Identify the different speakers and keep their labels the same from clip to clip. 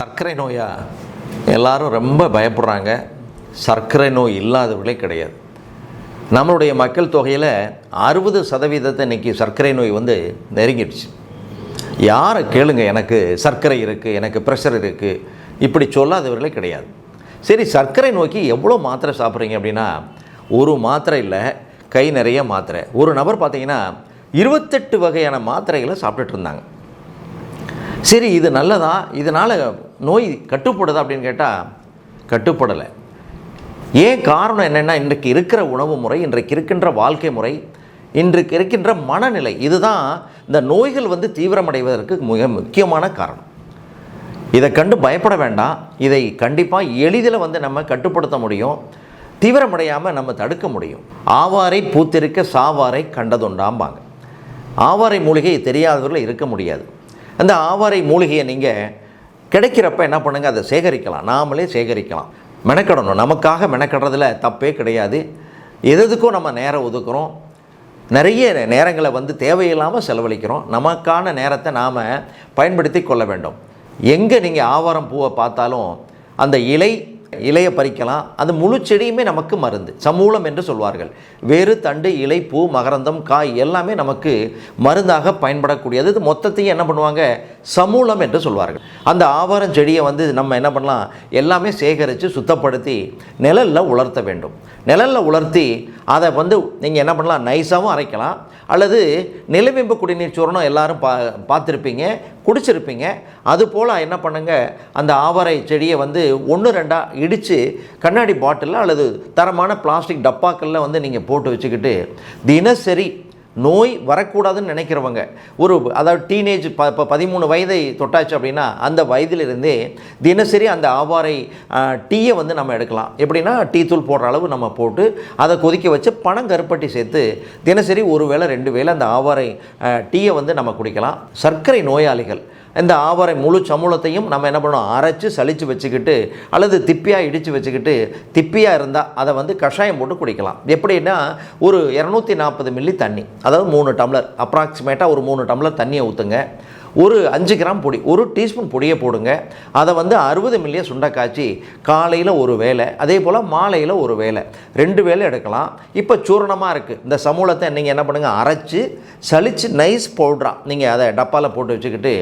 Speaker 1: சர்க்கரை நோயா எல்லாரும் ரொம்ப பயப்படுறாங்க. சர்க்கரை நோய் இல்லாதவர்களே கிடையாது. நம்மளுடைய மக்கள் தொகையில் 60% இன்றைக்கி சர்க்கரை நோய் நெருங்கிடுச்சு. யாரை கேளுங்க, எனக்கு சர்க்கரை இருக்குது, எனக்கு ப்ரெஷர் இருக்குது, இப்படி சொல்லாதவர்களே கிடையாது. சரி, சர்க்கரை நோய்க்கு எவ்வளோ மாத்திரை சாப்பிட்றீங்க அப்படின்னா, ஒரு மாத்திரை இல்லை, கை நிறைய மாத்திரை. ஒரு நபர் பார்த்தீங்கன்னா 28 வகையான மாத்திரைகளை சாப்பிட்டுட்டு இருந்தாங்க. சரி, இது நல்லதா, இதனால் நோய் கட்டுப்படுதா அப்படின்னு கேட்டால் கட்டுப்படலை. ஏன் காரணம் என்னென்னா, இன்றைக்கு இருக்கிற உணவு முறை, இன்றைக்கு இருக்கின்ற வாழ்க்கை முறை, இன்றைக்கு இருக்கின்ற மனநிலை, இதுதான் இந்த நோய்கள் தீவிரமடைவதற்கு மிக முக்கியமான காரணம். இதை கண்டு பயப்பட வேண்டாம். இதை கண்டிப்பாக எளிதில் நம்ம கட்டுப்படுத்த முடியும். தீவிரமடையாமல் நம்ம தடுக்க முடியும். ஆவாரை பூத்திருக்க சாவாரை கண்டதுண்டாம்பாங்க. ஆவாரை மூலிகை தெரியாதவர்கள் இருக்க முடியாது. அந்த ஆவாரை மூலிகையை நீங்கள் கிடைக்கிறப்ப என்ன பண்ணுங்கள், அதை சேகரிக்கலாம். நாமளே சேகரிக்கலாம். மெனக்கடணும். நமக்காக மெனக்கடுறதுல தப்பே கிடையாது. எதுக்கும் நம்ம நேரம் ஒதுக்குறோம். நிறைய நேரங்களை தேவையில்லாமல் செலவழிக்கிறோம். நமக்கான நேரத்தை நாம் பயன்படுத்தி கொள்ள வேண்டும். எங்கே நீங்கள் ஆவாரம் பூவை பார்த்தாலும் அந்த இலையை பறிக்கலாம். அந்த முழு செடியுமே நமக்கு மருந்து, சமூலம் என்று சொல்வார்கள். வேறு, தண்டு, இலை, பூ, மகரந்தம், காய் எல்லாமே நமக்கு மருந்தாக பயன்படக்கூடியது. இது மொத்தத்தையும் என்ன பண்ணுவாங்க, சமூலம் என்று சொல்வார்கள். அந்த ஆவாரம் செடியை நம்ம என்ன பண்ணலாம், எல்லாமே சேகரித்து சுத்தப்படுத்தி நிழலில் உலர்த்த வேண்டும். நிழலில் உலர்த்தி அதை நீங்கள் என்ன பண்ணலாம், நைஸாகவும் அரைக்கலாம். அல்லது நிலவேம்பு குடிநீர் சூரணம் எல்லாரும் பார்த்துருப்பீங்க, குடிச்சிருப்பீங்க. அதுபோல் என்ன பண்ணுங்கள், அந்த ஆவாரை செடியை 1-2 இடித்து கண்ணாடி பாட்டிலில் அல்லது தரமான பிளாஸ்டிக் டப்பாக்களில் நீங்கள் போட்டு வச்சுக்கிட்டு தினசரி நோய் வரக்கூடாதுன்னு நினைக்கிறவங்க, அதாவது டீனேஜ் இப்போ 13 வயதை தொட்டாச்சு அப்படின்னா அந்த வயதிலிருந்தே தினசரி அந்த ஆவாரை டீயை நம்ம எடுக்கலாம். எப்படின்னா, டீ தூள் போடுற அளவு நம்ம போட்டு அதை கொதிக்க வச்சு பனங்கருப்பட்டி சேர்த்து தினசரி 1 வேளை 2 வேளை அந்த ஆவாரை டீயை நம்ம குடிக்கலாம். சர்க்கரை நோயாளிகள் இந்த ஆவாரை முழு சமூலத்தையும் நம்ம என்ன பண்ணணும், அரைச்சி சளிச்சு வச்சுக்கிட்டு அல்லது திப்பியாக இடித்து வச்சுக்கிட்டு, திப்பியாக இருந்தால் அதை கஷாயம் போட்டு குடிக்கலாம். எப்படின்னா, ஒரு 240 மில்லி தண்ணி, அதாவது 3 டம்ளர், அப்ராக்சிமேட்டாக ஒரு 3 டம்ளர் தண்ணியை ஊற்றுங்க. ஒரு 5 கிராம் பொடி, 1 டீஸ்பூன் பொடியை போடுங்க. அதை 60 மில்லியை சுண்டை காய்ச்சி காலையில் 1 வேளை, அதே போல் மாலையில் 1 வேளை, 2 வேளை எடுக்கலாம். இப்போ சூரணமாக இருக்குது. இந்த சமூலத்தை நீங்கள் என்ன பண்ணுங்கள், அரைச்சி சளிச்சு நைஸ் பவுட்ராக நீங்கள் அதை டப்பாவில் போட்டு வச்சுக்கிட்டு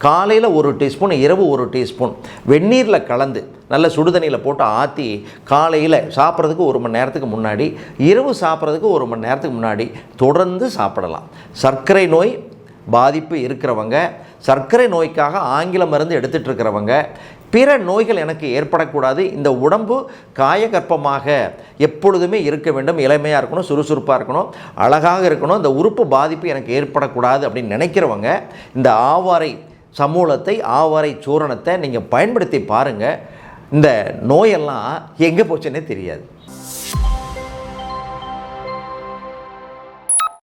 Speaker 1: காலையில் 1 டீஸ்பூன், இரவு 1 டீஸ்பூன் வெந்நீரில் கலந்து நல்ல சுடுதண்ணியில் போட்டு ஆற்றி காலையில் சாப்பிட்றதுக்கு 1 மணி நேரத்துக்கு முன்னாடி, இரவு சாப்பிட்றதுக்கு 1 மணி நேரத்துக்கு முன்னாடி தொடர்ந்து சாப்பிடலாம். சர்க்கரை நோய் பாதிப்பு இருக்கிறவங்க, சர்க்கரை நோய்க்காக ஆங்கில மருந்து எடுத்துகிட்டு இருக்கிறவங்க, பிற நோய்கள் எனக்கு ஏற்படக்கூடாது, இந்த உடம்பு காயகற்பமாக எப்பொழுதுமே இருக்க வேண்டும், இளமையாக இருக்கணும், சுறுசுறுப்பாக இருக்கணும், அழகாக இருக்கணும், இந்த உறுப்பு பாதிப்பு எனக்கு ஏற்படக்கூடாது அப்படின்னு நினைக்கிறவங்க இந்த ஆவாரை சமூலத்தை, ஆவாரை சூரணத்தை நீங்கள் பயன்படுத்தி பாருங்கள். இந்த நோயெல்லாம் எங்கே போச்சுன்னே தெரியாது.